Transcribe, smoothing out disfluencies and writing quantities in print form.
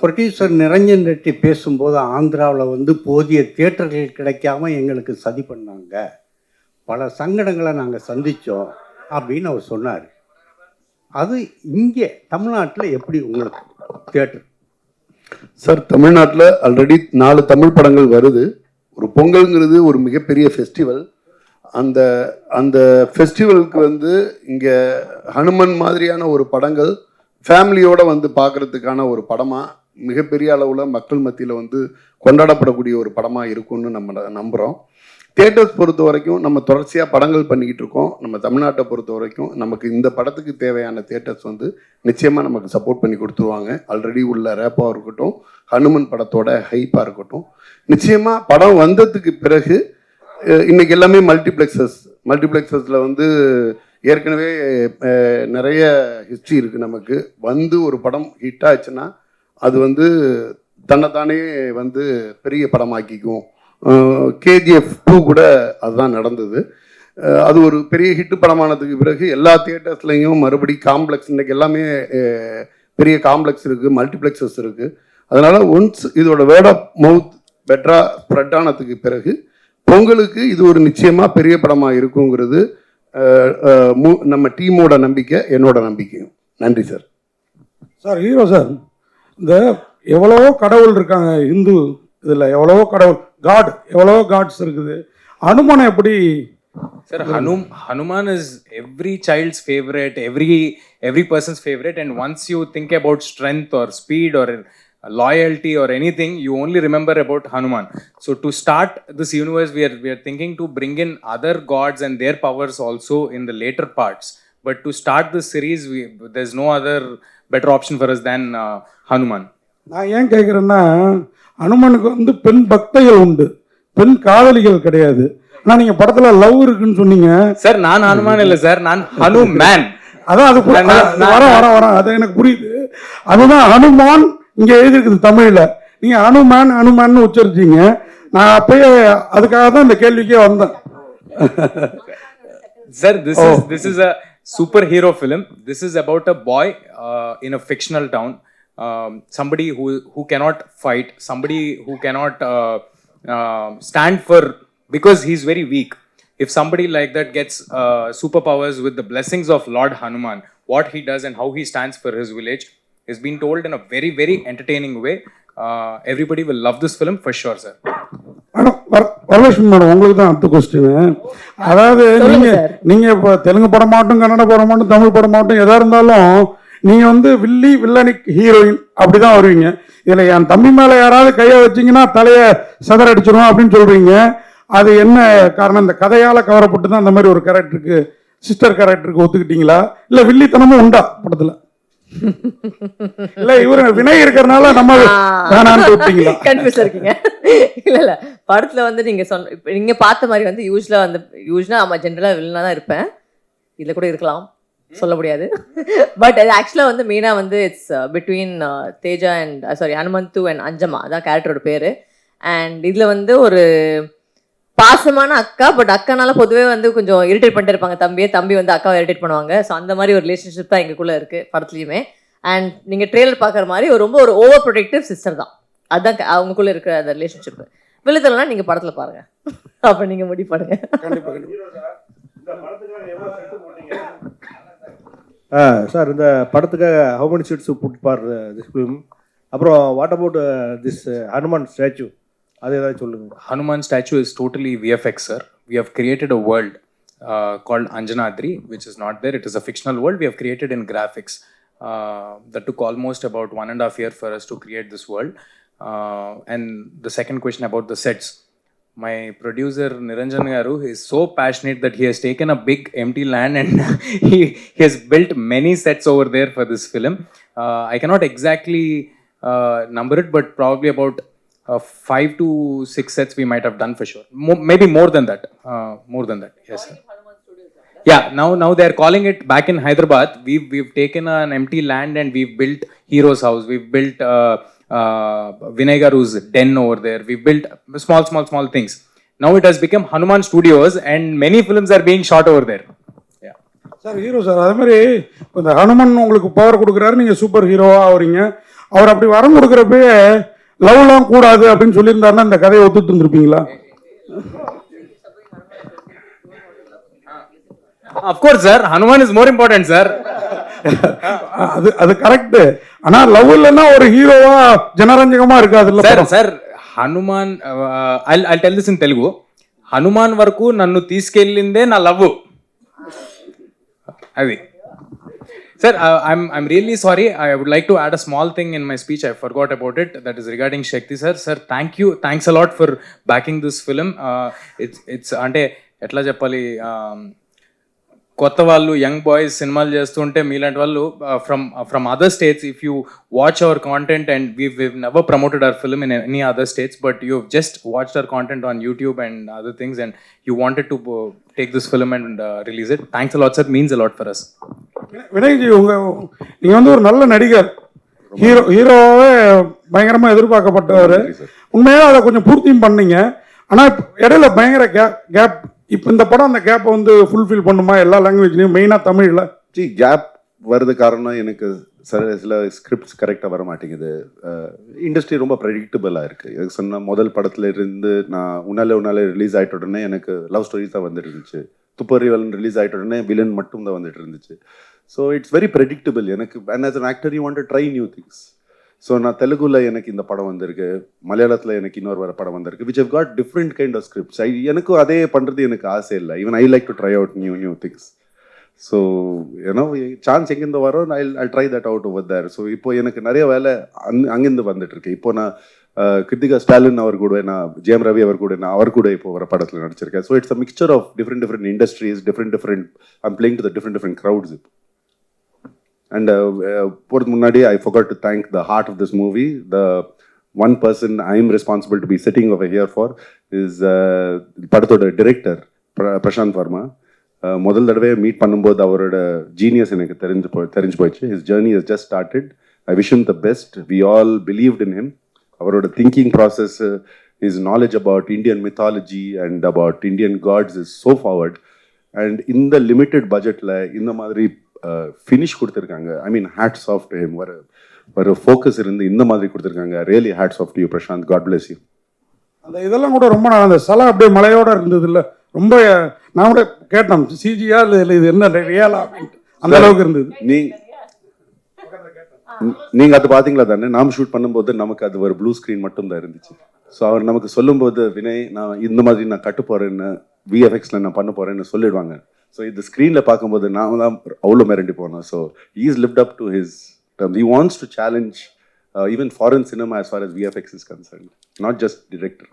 Producer Niranjan Reddy பேசும்போது ஆந்திராவில் வந்து போதிய தியேட்டர்கள் கிடைக்காம எங்களுக்கு சதி பண்ணாங்க, பல சங்கடங்களை நாங்கள் சந்தித்தோம் அப்படின்னு அவர் சொன்னார். அது இங்கே தமிழ்நாட்டில் எப்படி உங்களுக்கு தியேட்டர்? சார், தமிழ்நாட்டில் ஆல்ரெடி 4 தமிழ் படங்கள் வருது. ஒரு பொங்கல்ங்கிறது ஒரு மிகப்பெரிய ஃபெஸ்டிவல். அந்த அந்த ஃபெஸ்டிவலுக்கு வந்து இங்கே ஹனுமன் மாதிரியான ஒரு படங்கள் ஃபேமிலியோடு வந்து பார்க்குறதுக்கான ஒரு படமாக மிகப்பெரிய அளவில் மக்கள் மத்தியில் வந்து கொண்டாடப்படக்கூடிய ஒரு படமாக இருக்கும்னு நம்ம நம்புகிறோம். தியேட்டர்ஸ் பொறுத்த வரைக்கும் நம்ம தொடர்ச்சியாக படங்கள் பண்ணிக்கிட்டு இருக்கோம். நம்ம தமிழ்நாட்டை பொறுத்த வரைக்கும் நமக்கு இந்த படத்துக்கு தேவையான தியேட்டர்ஸ் வந்து நிச்சயமாக நமக்கு சப்போர்ட் பண்ணி கொடுத்துருவாங்க. ஆல்ரெடி உள்ள ரேப்பாக இருக்கட்டும், ஹனுமன் படத்தோட ஹைப்பாக இருக்கட்டும், நிச்சயமாக படம் வந்ததுக்கு பிறகு இன்றைக்கி எல்லாமே மல்டிப்ளெக்ஸஸில் வந்து ஏற்கனவே நிறைய ஹிஸ்ட்ரி இருக்குது. நமக்கு வந்து ஒரு படம் ஹிட் ஆச்சுன்னா அது வந்து தன்னைத்தானே வந்து பெரிய படமாக்கிக்கும். KGF 2 கூட அதுதான் நடந்தது. அது ஒரு பெரிய ஹிட்டு படமானதுக்கு பிறகு எல்லா தியேட்டர்ஸ்லையும் மறுபடி காம்ப்ளெக்ஸ், இன்றைக்கி எல்லாமே பெரிய காம்ப்ளெக்ஸ் இருக்குது, மல்டிப்ளெக்ஸஸ் இருக்குது. அதனால் ஒன்ஸ் இதோட வேர்ட் ஆஃப் மவுத் பெட்டராக ஸ்ப்ரெட் ஆனதுக்கு பிறகு பொங்கலுக்கு இது ஒரு நிச்சயமாக பெரிய படமாக இருக்குங்கிறது நம்ம டீமோட நம்பிக்கை, என்னோட நம்பிக்கையும். நன்றி சார். சார், ஹீரோ சார், இந்த எவ்வளவோ கடவுள் இருக்காங்க இந்து இதில், எவ்வளவோ கடவுள் எவ்வளவோ காட்ஸ் இருக்குது. ஹனுமானை எப்படி Sir, Hanuman is every child's favorite, every person's favorite, and once you think about strength or speed or loyalty or anything, you only remember about Hanuman. So to start this universe, we are thinking to bring in other gods and their powers also in the later parts. But to start this series, there's no other better option for us than Hanuman. நான் ஏன் கேட்குறேன்னா, ஹனுமனுக்கு வந்து பெண் பக்தைகள் உண்டு, பெண் காதலிகள் கிடையாது. ஆனால் நீங்கள் படத்தில் லவ் இருக்குன்னு சொன்னீங்க சார். நான் ஹனுமான் இல்லை சார், நான் ஹனுமேன். அதான் அது வர அது எனக்கு புரியுது. அதுதான் ஹனுமான் இங்கே எழுதியிருக்குது தமிழில். நீங்கள் ஹனுமான்னு உச்சரிச்சிங்க. நான் அப்பயே அதுக்காக தான் இந்த கேள்விக்கே வந்தேன். Sir, this is a superhero film. This is about a boy in a fictional town. Somebody who cannot fight, somebody who cannot stand for, because he's very weak. If somebody like that gets superpowers with the blessings of Lord Hanuman, what he does and how he stands for his village is being told in a very, very entertaining way. Everybody will love this film for sure, sir. Varalakshmi madam, உங்களுக்கு தான் அடுத்த question. அதாவது நீங்கள் இப்போ தெலுங்கு படம் மாட்டும், கன்னட படம் மாட்டும், தமிழ் படம் மாட்டும், எதாக இருந்தாலும் நீங்கள் வந்து வில்லனிக் ஹீரோயின் அப்படி தான் வருவீங்க. இதில் என் தம்பி மேலே யாராவது கையை வச்சிங்கன்னா தலையை சதற அடிச்சிடும் அப்படின்னு சொல்கிறீங்க. அது என்ன காரணம்? இந்த கதையால் கவரப்பட்டு தான் அந்த மாதிரி ஒரு கேரக்டருக்கு, சிஸ்டர் கேரக்டருக்கு ஒத்துக்கிட்டீங்களா, இல்லை வில்லித்தனமும் உண்டா படத்தில்? இல்ல இவரு வினய் இருக்கறனால நம்ம வேணான்னு விட்டீங்களா? கன்ஃபியூஸ் இருக்கீங்க. இல்ல படத்துல வந்து நீங்க பார்த்த மாதிரி வந்து யூஸ்வலா ஆமா ஜெனரலா வில்லனா தான் இருப்பேன். இதுல கூட இருக்கலாம், சொல்ல முடியாது. பட் அது ஆக்சுவலா வந்து மெயினா வந்து it's between Teja and Hanumanthu and Anjamma, அதான் கேரக்டரோட பேரு. அண்ட் இதுல வந்து ஒரு பாசமான அக்கா, பட் அக்கானால பொதுவே வந்து கொஞ்சம் இரிட்டேட் பண்ணிட்டு இருப்பாங்க தம்பி வந்து அக்காவை இரிட்டேட் பண்ணுவாங்க. ஸோ அந்த மாதிரி ஒரு ரிலேஷன்ஷிப் தான் எங்களுக்குள்ள இருக்கு படத்துலையுமே. அண்ட் நீங்க ட்ரெய்லர் பார்க்குற மாதிரி ரொம்ப ஒரு ஓவர் ப்ரொடெக்டிவ் சிஸ்டர் தான், அதுதான் அவங்களுக்குள்ள இருக்கிற அந்த ரிலேஷன்ஷிப். விழுத்தலாம் நீங்க படத்துல பாருங்க, அப்ப நீங்க முடிவு பண்ணுங்க. சார், இந்த படத்துக்காக how many seats you put for this film? அப்புறம் what about this Hanuman statue, அது ஏதாவது சொல்லுங்க. Hanuman statue is totally VFX, sir. We have created a world called Anjanadri, which is not there. It is a fictional world we have created in graphics. That took almost about 1.5 years for us to create this world. And the second question about the sets. My producer Niranjan Garu is so passionate that he has taken a big empty land and he has built many sets over there for this film. I cannot exactly number it, but probably about 5 to 6 sets we might have done for sure. Maybe more than that. Yes, sir. Yeah, now they are calling it back in Hyderabad. We've taken an empty land and we've built Hero's house. We've built Vinay Garu's den over there. We've built small things. Now it has become Hanuman Studios and many films are being shot over there. Yeah. Sir, hero sir, அதே மாதிரி இந்த ஹனுமன் உங்களுக்கு power கொடுக்குறாரு, நீங்கள் super ஹீரோவாக ஆகிறீங்க. அவர் அப்படி வரம் கொடுக்குறப்பயே லவ்லாம் கூடாது அப்படின்னு சொல்லியிருந்தாருன்னா இந்த கதையை ஒத்துட்டு இருந்திருப்பீங்களா? Of course, sir. Hanuman is more important, sir. அது கரெக்ட். ஆனா லவ் இல்லைன்னா ஒரு ஹீரோவா ஜனரஞ்சகமா இருக்காது இல்ல Sir, Hanuman, I'll tell this in Telugu. Hanuman వరకు నన్ను తీసుకెళ్ళిందే నా లవ్. అది. Sir, I'm really sorry. I would like to add a small thing in my speech. I forgot about it. That is regarding Shakti sir. Sir, thank you. Thanks a lot for backing this film. It's అంటే ఎట్లా చెప్పాలి, కొత్త వాళ్ళు young boys సినిమాలు చేస్తుంటే మీలాంటి వాళ్ళు from other states, if you watch our content, and we've never promoted our film in any other states, but you've just watched our content on YouTube and other things, and you wanted to take this film and release it. Thanks a lot, sir. Means a lot for us. வினய்ஜி, நீங்க வந்து ஒரு நல்ல நடிகர், ஹீரோவே பயங்கரமா எதிர்பார்க்கப்பட்டவர். உண்மையாக அதை கொஞ்சம் பூர்த்தியும் பண்ணீங்க. ஆனா இடையில பயங்கர கேப். இப்போ இந்த படம் அந்த கேப்பை வந்து ஃபுல்ஃபில் பண்ணுமா எல்லா லாங்குவேஜ்லையும், மெயினாக தமிழில்? கேப் வருது காரணம் எனக்கு சில ஸ்கிரிப்ட்ஸ் கரெக்டாக வர மாட்டேங்குது. இண்டஸ்ட்ரி ரொம்ப ப்ரெடிக்டபிளாக இருக்குது. எனக்கு சொன்ன முதல் படத்துல இருந்து நான் உன்னாலே ரிலீஸ் ஆகிட்ட உடனே எனக்கு லவ் ஸ்டோரிஸ் தான் வந்துட்டு இருந்துச்சு. துப்பறிவல் ரிலீஸ் ஆகிட்ட உடனே வில்லன் மட்டும் தான் வந்துட்டு இருந்துச்சு. ஸோ இட்ஸ் வெரி ப்ரெடிக்டபிள் எனக்கு. And as an actor you want to try new things. So நான் தெலுங்குல எனக்கு இந்த படம் வந்திருக்கு, மலையாளத்தில் எனக்கு இன்னொரு வர படம் வந்திருக்கு, which have got different kind of scripts. எனக்கும் அதே பண்ணுறது எனக்கு ஆசை இல்லை. Even I like to try out new things. So ஏன்னா சான்ஸ் எங்கேருந்து வரும், I try that out over there. So இப்போ எனக்கு நிறைய வேலை அங்கேருந்து வந்துட்டு இருக்கு. இப்போ நான் கிருத்திகா ஸ்டாலின் அவர் கூட, நான் ஜெயம் ரவி அவர் கூட, நான் அவர் கூட இப்போ வர படத்தில் நடிச்சிருக்கேன். So it's a mixture of different industries, different I'm playing to the different crowds. And போகிறதுக்கு முன்னாடி I forgot to thank the heart of this movie. The one person I am responsible to be sitting over here for is படத்தோட director Prashanth Verma. முதல் தடவை meet பண்ணும்போது அவரோட genius எனக்கு தெரிஞ்சு போயிடுச்சு. His journey has just started. I wish him the best. We all believed in him. அவரோட thinking process, his knowledge about Indian mythology and about Indian gods is so forward. And இந்த limited பட்ஜெட்டில் இந்த மாதிரி finish கொடுத்துருக்காங்க. I mean hats off to him. ஒரு focus இருந்து இந்த மாதிரி கொடுத்துருக்காங்க. Really hats off to you Prashant. God bless you. அந்த இதெல்லாம் கூட ரொம்ப அந்த சிலை அப்படியே மலையோட இருந்தது இல்லை, ரொம்ப நான் கூட கேட்டேன் சிஜியா இல்லை இது என்ன ரியலா அப்படின்ட்டு, அந்த அளவுக்கு இருந்தது. நீங்க அது பாத்தீங்களா தானே? நாம் ஷூட் பண்ணும்போது நமக்கு அது ஒரு ப்ளூ ஸ்க்ரீன் மட்டும் தான் இருந்துச்சு. ஸோ அவர் நமக்கு சொல்லும்போது, வினய் நான் இந்த மாதிரி நான் கட்டு போறேன்னு, விஎஃப்எக்ஸ்ல நான் பண்ண போறேன்னு சொல்லிடுவாங்க. ஸோ இந்த ஸ்க்ரீனில் பார்க்கும்போது நான் தான் அவ்வளோ மிரண்டி போனோம். So he is lived up to his terms. He wants to challenge even foreign cinema as far as VFX is concerned, not just director.